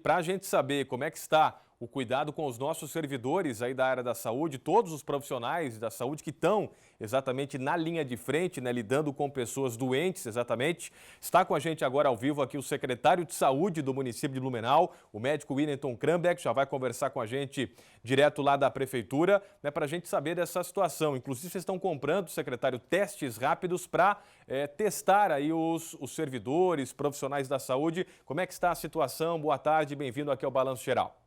Para a gente saber como é que está o cuidado com os nossos servidores aí da área da saúde, todos os profissionais da saúde que estão exatamente na linha de frente, né, lidando com pessoas doentes, exatamente. Está com a gente agora ao vivo aqui o secretário de saúde do município de Blumenau, o médico Wellington Krambeck, já vai conversar com a gente direto lá da prefeitura, né, para a gente saber dessa situação. Inclusive, vocês estão comprando, secretário, testes rápidos para testar aí os servidores, profissionais da saúde. Como é que está a situação? Boa tarde, bem-vindo aqui ao Balanço Geral.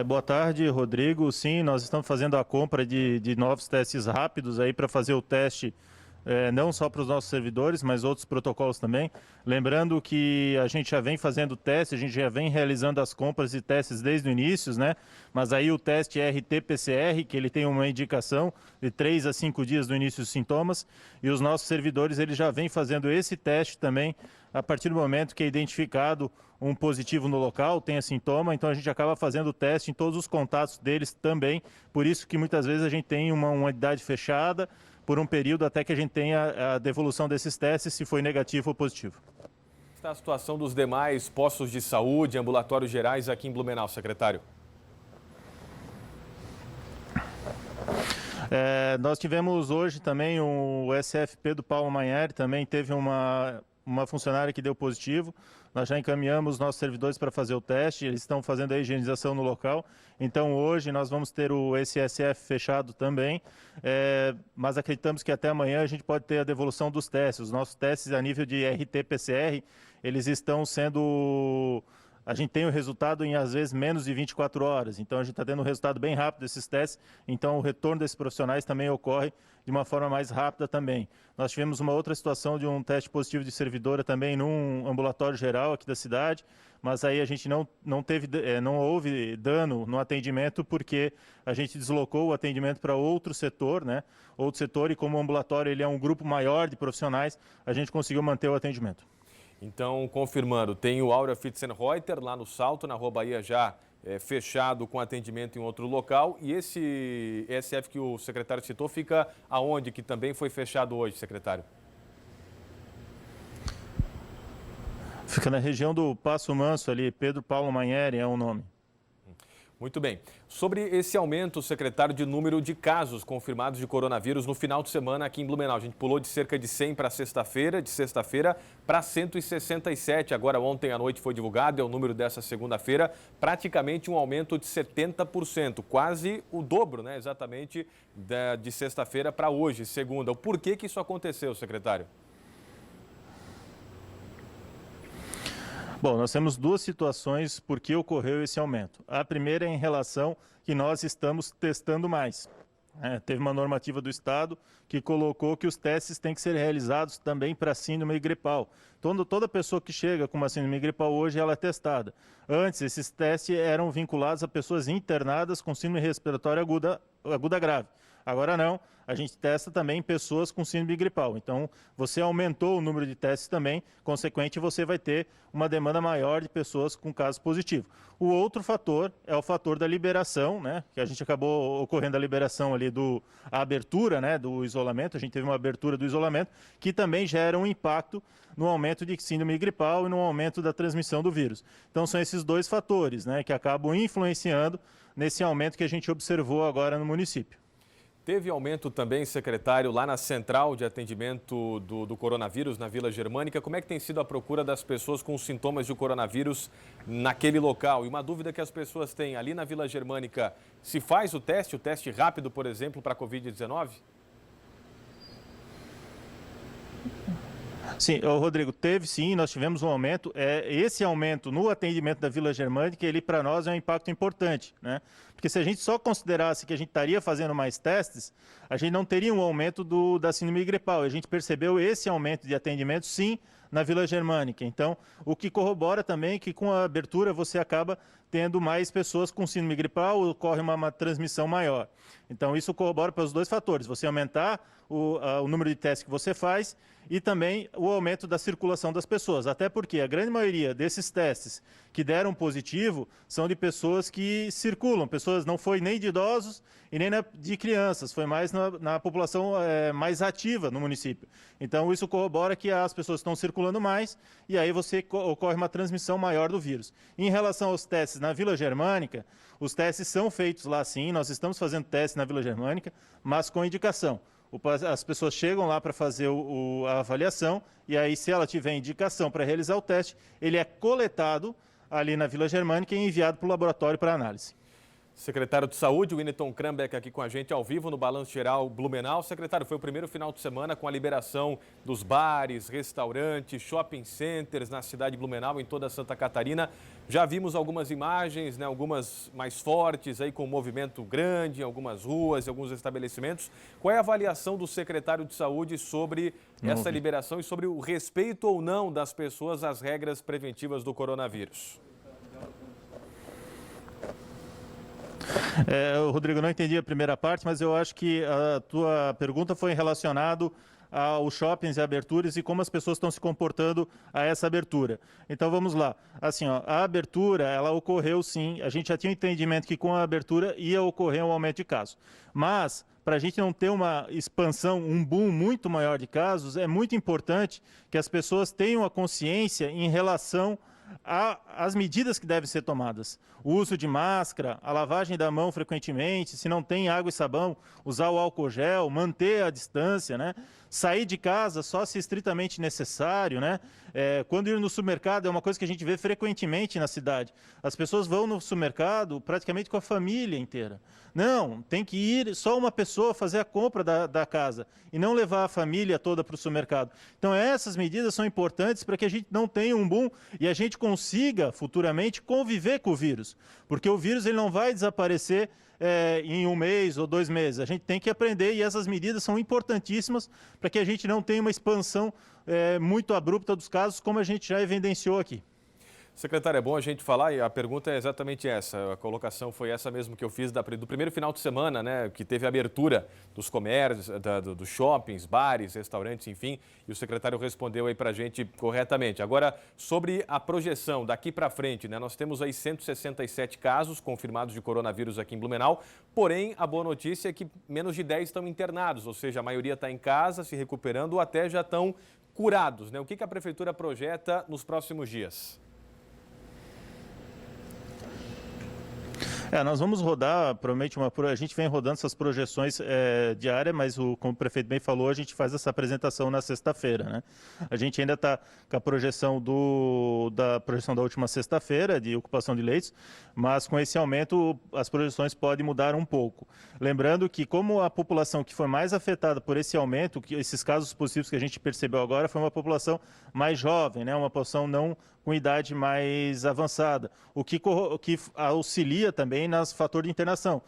Boa tarde, Rodrigo. Sim, nós estamos fazendo a compra de novos testes rápidos aí para fazer o teste não só para os nossos servidores, mas outros protocolos também. Lembrando que a gente já vem fazendo teste, a gente já vem realizando as compras e testes desde o início, né? Mas aí o teste RT-PCR, que ele tem uma indicação de 3 a 5 dias do início dos sintomas, e os nossos servidores eles já vêm fazendo esse teste também a partir do momento que é identificado um positivo no local, tenha sintoma, então a gente acaba fazendo o teste em todos os contatos deles também, por isso que muitas vezes a gente tem uma unidade fechada por um período até que a gente tenha a devolução desses testes, se foi negativo ou positivo. Está a situação dos demais postos de saúde, ambulatórios gerais aqui em Blumenau, secretário? Nós tivemos hoje também o SFP do Paulo Manieri, também teve uma funcionária que deu positivo. Nós já encaminhamos nossos servidores para fazer o teste, eles estão fazendo a higienização no local. Então hoje nós vamos ter o SSF fechado também, mas acreditamos que até amanhã a gente pode ter a devolução dos testes. Os nossos testes a nível de RT-PCR, eles estão sendo... A gente tem o resultado em, às vezes, menos de 24 horas. Então, a gente está tendo um resultado bem rápido desses testes. Então, o retorno desses profissionais também ocorre de uma forma mais rápida também. Nós tivemos uma outra situação de um teste positivo de servidora também num ambulatório geral aqui da cidade. Mas aí a gente não houve dano no atendimento porque a gente deslocou o atendimento para outro setor, né? Outro setor, e como o ambulatório ele é um grupo maior de profissionais, a gente conseguiu manter o atendimento. Então, confirmando, tem o Áurea Fitzenreuter lá no Salto, na Rua Bahia, já fechado com atendimento em outro local. E esse ESF que o secretário citou fica aonde, que também foi fechado hoje, secretário? Fica na região do Passo Manso ali, Pedro Paulo Manieri é o nome. Muito bem. Sobre esse aumento, secretário, de número de casos confirmados de coronavírus no final de semana aqui em Blumenau. A gente pulou de cerca de 100 para sexta-feira, de sexta-feira para 167. Agora, ontem à noite foi divulgado, é o número dessa segunda-feira, praticamente um aumento de 70%, quase o dobro, né? Exatamente de sexta-feira para hoje, segunda. O porquê que isso aconteceu, secretário? Bom, nós temos duas situações por que ocorreu esse aumento. A primeira é em relação que nós estamos testando mais. Teve uma normativa do Estado que colocou que os testes têm que ser realizados também para síndrome gripal. Toda pessoa que chega com uma síndrome gripal hoje ela é testada. Antes, esses testes eram vinculados a pessoas internadas com síndrome respiratória aguda grave. Agora não, a gente testa também pessoas com síndrome gripal. Então, você aumentou o número de testes também, consequente, você vai ter uma demanda maior de pessoas com casos positivos. O outro fator é o fator da liberação, né? Que a gente acabou ocorrendo a liberação ali a abertura, né, do isolamento, a gente teve uma abertura do isolamento, que também gera um impacto no aumento de síndrome gripal e no aumento da transmissão do vírus. Então, são esses dois fatores, né, que acabam influenciando nesse aumento que a gente observou agora no município. Teve aumento também, secretário, lá na central de atendimento do coronavírus, na Vila Germânica. Como é que tem sido a procura das pessoas com sintomas de coronavírus naquele local? E uma dúvida que as pessoas têm ali na Vila Germânica, se faz o teste rápido, por exemplo, para a Covid-19? Sim, Rodrigo, teve sim, nós tivemos um aumento. Esse aumento no atendimento da Vila Germânica, ele para nós é um impacto importante, né? Porque se a gente só considerasse que a gente estaria fazendo mais testes, a gente não teria um aumento da síndrome gripal. A gente percebeu esse aumento de atendimento, sim, na Vila Germânica. Então, o que corrobora também é que com a abertura você acaba tendo mais pessoas com síndrome gripal, ocorre uma transmissão maior. Então, isso corrobora para os dois fatores. Você aumentar o número de testes que você faz e também o aumento da circulação das pessoas. Até porque a grande maioria desses testes que deram positivo são de pessoas que circulam. Pessoas não foi nem de idosos e nem de crianças, foi mais na população mais ativa no município. Então isso corrobora que as pessoas estão circulando mais e aí ocorre uma transmissão maior do vírus. Em relação aos testes na Vila Germânica, os testes são feitos lá sim, nós estamos fazendo testes na Vila Germânica, mas com indicação. As pessoas chegam lá para fazer a avaliação e aí, se ela tiver indicação para realizar o teste, ele é coletado ali na Vila Germânica e enviado para o laboratório para análise. Secretário de Saúde, Winiton Krambeck, aqui com a gente ao vivo no Balanço Geral Blumenau. Secretário, foi o primeiro final de semana com a liberação dos bares, restaurantes, shopping centers na cidade de Blumenau, em toda Santa Catarina. Já vimos algumas imagens, né, algumas mais fortes, aí com um movimento grande em algumas ruas e alguns estabelecimentos. Qual é a avaliação do secretário de Saúde sobre essa liberação e sobre o respeito ou não das pessoas às regras preventivas do coronavírus? Rodrigo, não entendi a primeira parte, mas eu acho que a tua pergunta foi relacionada aos shoppings e aberturas e como as pessoas estão se comportando a essa abertura. Então vamos lá. Assim, ó, a abertura, ela ocorreu sim, a gente já tinha entendimento que com a abertura ia ocorrer um aumento de casos. Mas, para a gente não ter uma expansão, um boom muito maior de casos, é muito importante que as pessoas tenham a consciência em relação as medidas que devem ser tomadas. O uso de máscara, a lavagem da mão frequentemente, se não tem água e sabão, usar o álcool gel, manter a distância, né? Sair de casa só se estritamente necessário, né? Quando ir no supermercado é uma coisa que a gente vê frequentemente na cidade. As pessoas vão no supermercado praticamente com a família inteira. Não, tem que ir só uma pessoa fazer a compra da casa e não levar a família toda para o supermercado. Então essas medidas são importantes para que a gente não tenha um boom e a gente consiga futuramente conviver com o vírus. Porque o vírus ele não vai desaparecer em um mês ou 2 meses. A gente tem que aprender e essas medidas são importantíssimas para que a gente não tenha uma expansão muito abrupta dos casos, como a gente já evidenciou aqui. Secretário, é bom a gente falar e a pergunta é exatamente essa. A colocação foi essa mesmo que eu fiz do primeiro final de semana, né, que teve a abertura dos comércios, dos shoppings, bares, restaurantes, enfim, e o secretário respondeu aí para a gente corretamente. Agora, sobre a projeção daqui para frente, né, nós temos aí 167 casos confirmados de coronavírus aqui em Blumenau, porém, a boa notícia é que menos de 10 estão internados, ou seja, a maioria está em casa, se recuperando ou até já estão curados, né? O que a prefeitura projeta nos próximos dias? Nós vamos rodar, provavelmente, a gente vem rodando essas projeções diárias, mas como o prefeito bem falou, a gente faz essa apresentação na sexta-feira, né? A gente ainda está com a projeção da última sexta-feira de ocupação de leitos, mas com esse aumento as projeções podem mudar um pouco. Lembrando que como a população que foi mais afetada por esse aumento, que esses casos positivos que a gente percebeu agora, foi uma população mais jovem, né? Uma população não com idade mais avançada, o que auxilia também nos fator de internação,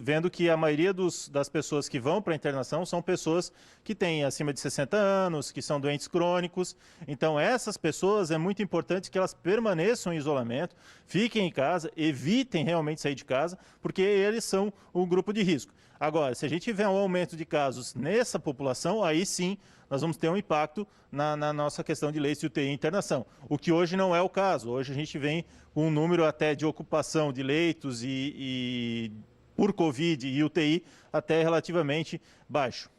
vendo que a maioria das pessoas que vão para a internação são pessoas que têm acima de 60 anos, que são doentes crônicos. Então, essas pessoas é muito importante que elas permaneçam em isolamento, fiquem em casa, evitem realmente sair de casa, porque eles são um grupo de risco. Agora, se a gente tiver um aumento de casos nessa população, aí sim nós vamos ter um impacto na nossa questão de leitos de UTI e internação, o que hoje não é o caso. Hoje a gente vem com um número até de ocupação de leitos e por Covid e UTI até relativamente baixo.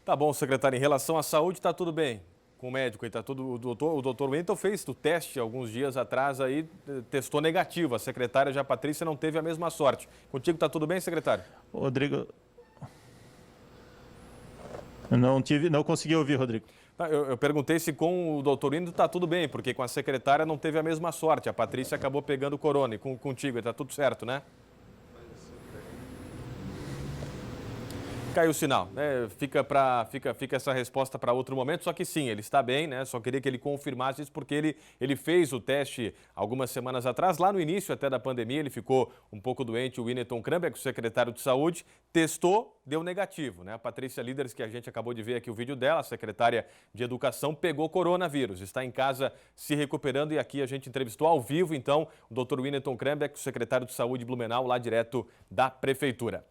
Tá bom, secretário. Em relação à saúde, está tudo bem com o médico? Tá tudo, o doutor Winiton fez o teste alguns dias atrás, aí testou negativo. A secretária, já a Patrícia, não teve a mesma sorte. Contigo está tudo bem, secretário? Rodrigo, não consegui ouvir, Rodrigo. Eu perguntei se com o doutor Winiton está tudo bem, porque com a secretária não teve a mesma sorte. A Patrícia acabou pegando corona e contigo está tudo certo, né? Caiu o sinal, né? Fica essa resposta para outro momento, só que sim, ele está bem, né? Só queria que ele confirmasse isso porque ele fez o teste algumas semanas atrás, lá no início até da pandemia, ele ficou um pouco doente, o Winiton Krambeck, o secretário de saúde, testou, deu negativo, né? A Patrícia Líderes, que a gente acabou de ver aqui o vídeo dela, a secretária de Educação, pegou coronavírus, está em casa se recuperando e aqui a gente entrevistou ao vivo, então, o Dr. Winiton Krambeck, o secretário de saúde de Blumenau, lá direto da prefeitura.